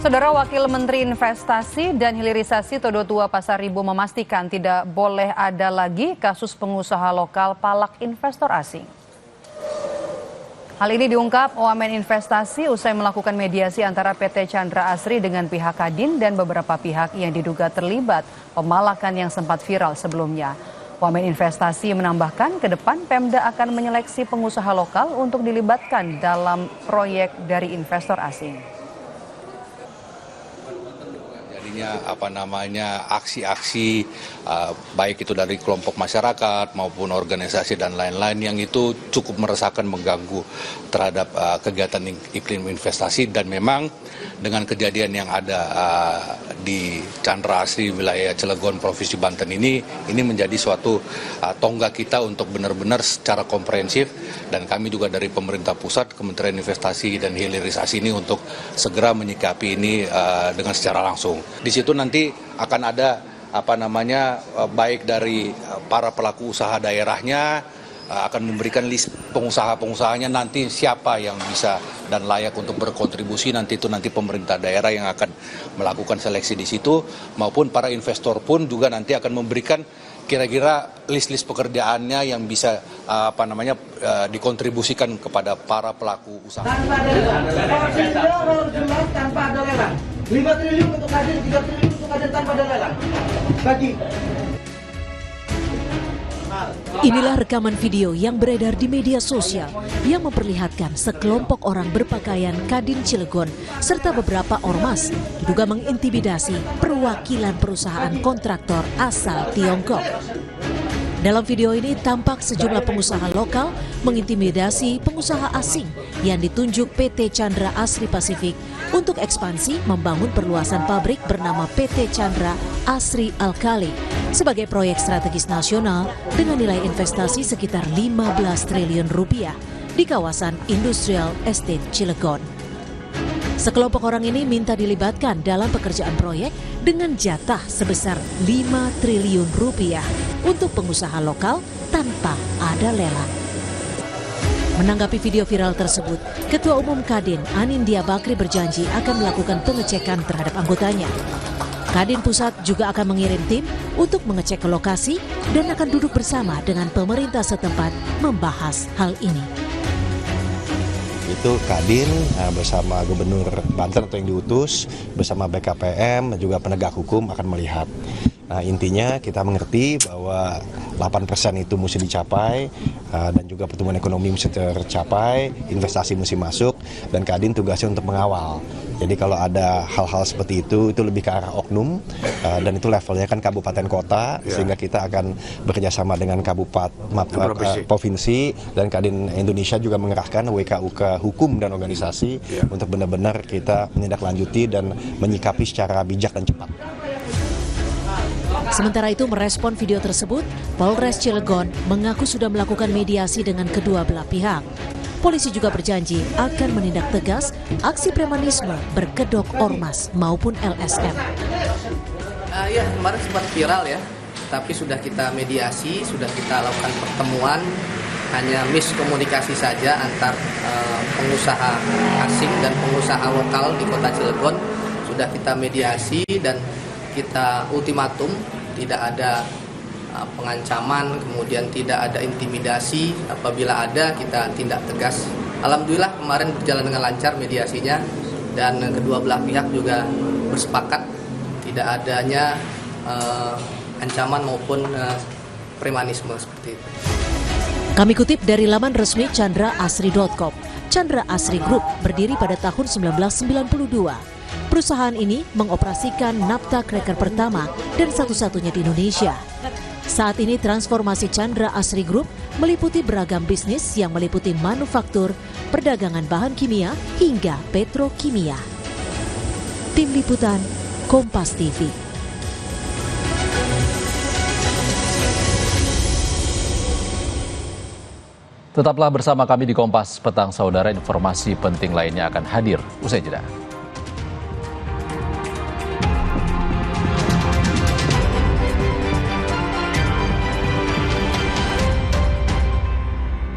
Saudara Wakil Menteri Investasi dan Hilirisasi Todo Tua Pasaribu memastikan tidak boleh ada lagi kasus pengusaha lokal palak investor asing. Hal ini diungkap Wamen Investasi usai melakukan mediasi antara PT Chandra Asri dengan pihak Kadin dan beberapa pihak yang diduga terlibat pemalakan yang sempat viral sebelumnya. Wamen Investasi menambahkan ke depan Pemda akan menyeleksi pengusaha lokal untuk dilibatkan dalam proyek dari investor asing. Aksi-aksi baik itu dari kelompok masyarakat maupun organisasi dan lain-lain yang itu cukup meresahkan, mengganggu terhadap kegiatan iklim investasi. Dan memang dengan kejadian yang ada di Chandra Asri wilayah Cilegon Provinsi Banten ini menjadi suatu tonggak kita untuk benar-benar secara komprehensif, dan kami juga dari pemerintah pusat, Kementerian Investasi dan Hilirisasi ini untuk segera menyikapi ini dengan secara langsung. Di situ nanti akan ada baik dari para pelaku usaha daerahnya akan memberikan list pengusaha-pengusahanya, nanti siapa yang bisa dan layak untuk berkontribusi, nanti pemerintah daerah yang akan melakukan seleksi di situ, maupun para investor pun juga nanti akan memberikan kira-kira list-list pekerjaannya yang bisa dikontribusikan kepada para pelaku usaha. Tanpa ada lelang. 5 triliun untuk Kadin, 3 triliun untuk Kadin tanpa ada lelang. Bagi. Inilah rekaman video yang beredar di media sosial yang memperlihatkan sekelompok orang berpakaian Kadin Cilegon serta beberapa ormas diduga mengintimidasi perwakilan perusahaan kontraktor asal Tiongkok. Dalam video ini tampak sejumlah pengusaha lokal mengintimidasi pengusaha asing yang ditunjuk PT Chandra Asri Pasifik untuk ekspansi membangun perluasan pabrik bernama PT Chandra Asri Alkali sebagai proyek strategis nasional dengan nilai investasi sekitar 15 triliun rupiah di kawasan Industrial Estate Cilegon. Sekelompok orang ini minta dilibatkan dalam pekerjaan proyek dengan jatah sebesar 5 triliun rupiah untuk pengusaha lokal tanpa ada lelang. Menanggapi video viral tersebut, Ketua Umum Kadin Anindya Bakri berjanji akan melakukan pengecekan terhadap anggotanya. Kadin Pusat juga akan mengirim tim untuk mengecek ke lokasi dan akan duduk bersama dengan pemerintah setempat membahas hal ini. Itu Kadin bersama Gubernur Banten atau yang diutus bersama BKPM dan juga penegak hukum akan melihat. Nah, intinya kita mengerti bahwa 8% itu mesti dicapai dan juga pertumbuhan ekonomi mesti tercapai, investasi mesti masuk, dan Kadin tugasnya untuk mengawal. Jadi kalau ada hal-hal seperti itu lebih ke arah oknum dan itu levelnya kan kabupaten kota, sehingga kita akan bekerjasama dengan provinsi dan Kadin Indonesia juga mengerahkan WKUK hukum dan organisasi untuk benar-benar kita menindaklanjuti dan menyikapi secara bijak dan cepat. Sementara itu merespon video tersebut, Polres Cilegon mengaku sudah melakukan mediasi dengan kedua belah pihak. Polisi juga berjanji akan menindak tegas aksi premanisme berkedok ormas maupun LSM. Ya, kemarin sempat viral ya, tapi sudah kita mediasi, sudah kita lakukan pertemuan, hanya miskomunikasi saja antar pengusaha asing dan pengusaha lokal di kota Cilegon. Sudah kita mediasi dan kita ultimatum, tidak ada pengancaman, kemudian tidak ada intimidasi. Apabila ada, kita tindak tegas. Alhamdulillah kemarin berjalan dengan lancar mediasinya, dan kedua belah pihak juga bersepakat tidak adanya ancaman maupun premanisme seperti itu. Kami kutip dari laman resmi chandraasri.com. Chandra Asri Group berdiri pada tahun 1992. Perusahaan ini mengoperasikan naphtha cracker pertama dan satu-satunya di Indonesia. Saat ini transformasi Chandra Asri Group meliputi beragam bisnis yang meliputi manufaktur, perdagangan bahan kimia, hingga petrokimia. Tim Liputan, Kompas TV. Tetaplah bersama kami di Kompas Petang Saudara, informasi penting lainnya akan hadir usai jeda.